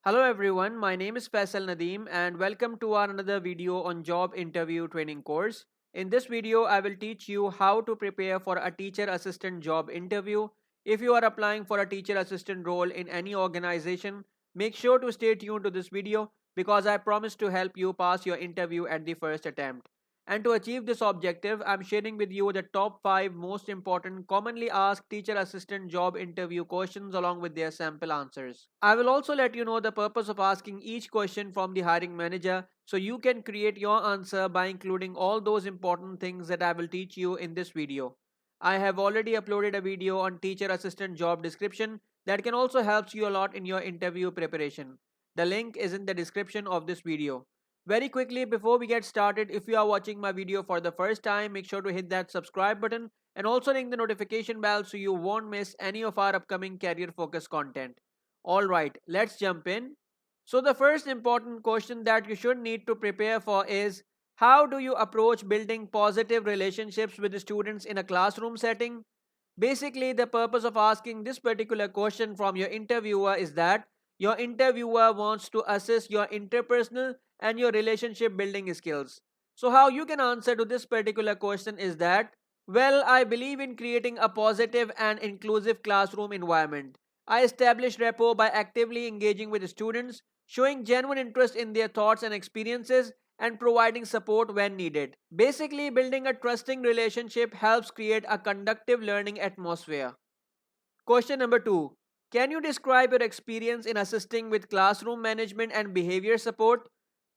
Hello everyone, my name is Faisal Nadeem and welcome to our another video on job interview training course. In this video, I will teach you how to prepare for a teacher assistant job interview. If you are applying for a teacher assistant role in any organization, make sure to stay tuned to this video because I promise to help you pass your interview at the first attempt. And to achieve this objective, I'm sharing with you the top 5 most important commonly asked teacher assistant job interview questions along with their sample answers. I will also let you know the purpose of asking each question from the hiring manager so you can create your answer by including all those important things that I will teach you in this video. I have already uploaded a video on teacher assistant job description that can also help you a lot in your interview preparation. The link is in the description of this video. Very quickly, before we get started, if you are watching my video for the first time, make sure to hit that subscribe button and also ring the notification bell so you won't miss any of our upcoming career focused content. Alright, let's jump in. So the first important question that you should need to prepare for is, how do you approach building positive relationships with the students in a classroom setting? Basically, the purpose of asking this particular question from your interviewer is that your interviewer wants to assess your interpersonal and your relationship building skills. So, how you can answer to this particular question is that, well, I believe in creating a positive and inclusive classroom environment. I establish rapport by actively engaging with students, showing genuine interest in their thoughts and experiences, and providing support when needed. Basically, building a trusting relationship helps create a conductive learning atmosphere. Question number 2. Can you describe your experience in assisting with classroom management and behavior support?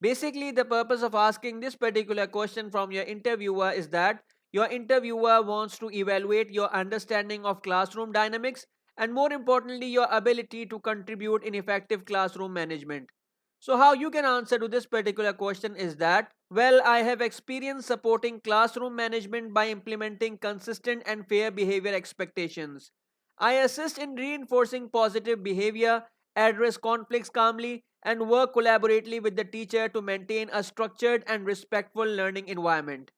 Basically, the purpose of asking this particular question from your interviewer is that your interviewer wants to evaluate your understanding of classroom dynamics and, more importantly, your ability to contribute in effective classroom management. So, how you can answer to this particular question is that, well, I have experience supporting classroom management by implementing consistent and fair behavior expectations. I assist in reinforcing positive behavior, address conflicts calmly, and work collaboratively with the teacher to maintain a structured and respectful learning environment.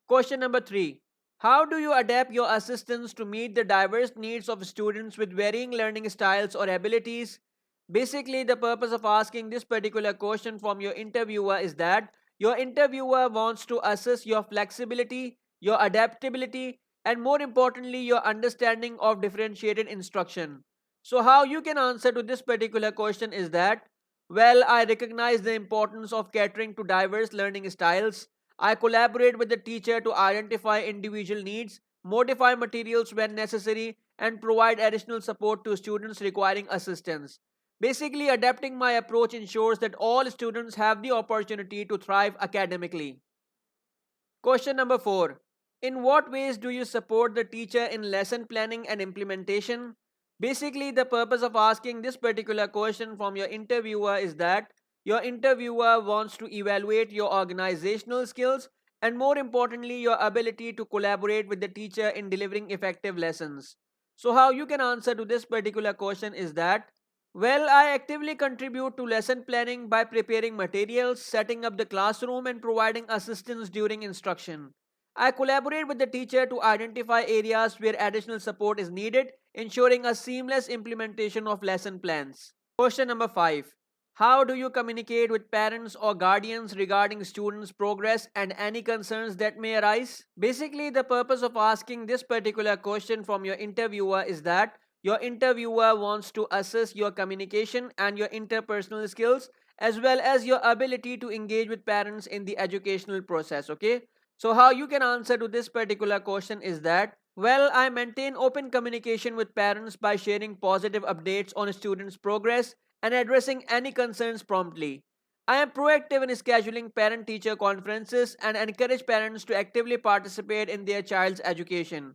Question number 3. How do you adapt your assistance to meet the diverse needs of students with varying learning styles or abilities? Basically, the purpose of asking this particular question from your interviewer is that your interviewer wants to assess your flexibility, your adaptability, and more importantly, your understanding of differentiated instruction. So, how you can answer to this particular question is that, well, I recognize the importance of catering to diverse learning styles. I collaborate with the teacher to identify individual needs, modify materials when necessary, and provide additional support to students requiring assistance. Basically, adapting my approach ensures that all students have the opportunity to thrive academically. Question number 4. In what ways do you support the teacher in lesson planning and implementation? Basically, the purpose of asking this particular question from your interviewer is that your interviewer wants to evaluate your organizational skills and, more importantly, your ability to collaborate with the teacher in delivering effective lessons. So, how you can answer to this particular question is that, well, I actively contribute to lesson planning by preparing materials, setting up the classroom, and providing assistance during instruction. I collaborate with the teacher to identify areas where additional support is needed, ensuring a seamless implementation of lesson plans. Question number 5. How do you communicate with parents or guardians regarding students' progress and any concerns that may arise? Basically, the purpose of asking this particular question from your interviewer is that your interviewer wants to assess your communication and your interpersonal skills as well as your ability to engage with parents in the educational process, okay? So how you can answer to this particular question is that, well, I maintain open communication with parents by sharing positive updates on students' progress and addressing any concerns promptly. I am proactive in scheduling parent teacher conferences and encourage parents to actively participate in their child's education.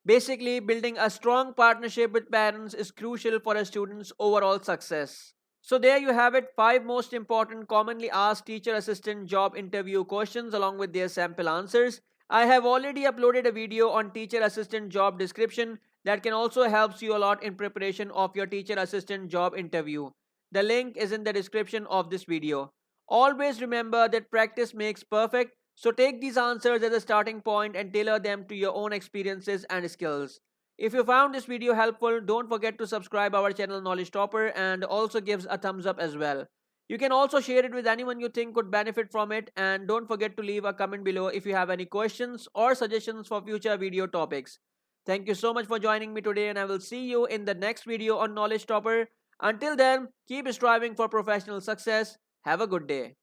Basically, building a strong partnership with parents is crucial for a student's overall success. So, there you have it, 5 most important commonly asked teacher assistant job interview questions along with their sample answers. I have already uploaded a video on teacher assistant job description that can also help you a lot in preparation of your teacher assistant job interview. The link is in the description of this video. Always remember that practice makes perfect, so take these answers as a starting point and tailor them to your own experiences and skills. If you found this video helpful, don't forget to subscribe our channel Knowledge Topper and also gives a thumbs up as well. You can also share it with anyone you think could benefit from it, and don't forget to leave a comment below if you have any questions or suggestions for future video topics. Thank you so much for joining me today, and I will see you in the next video on Knowledge Topper. Until then, keep striving for professional success. Have a good day.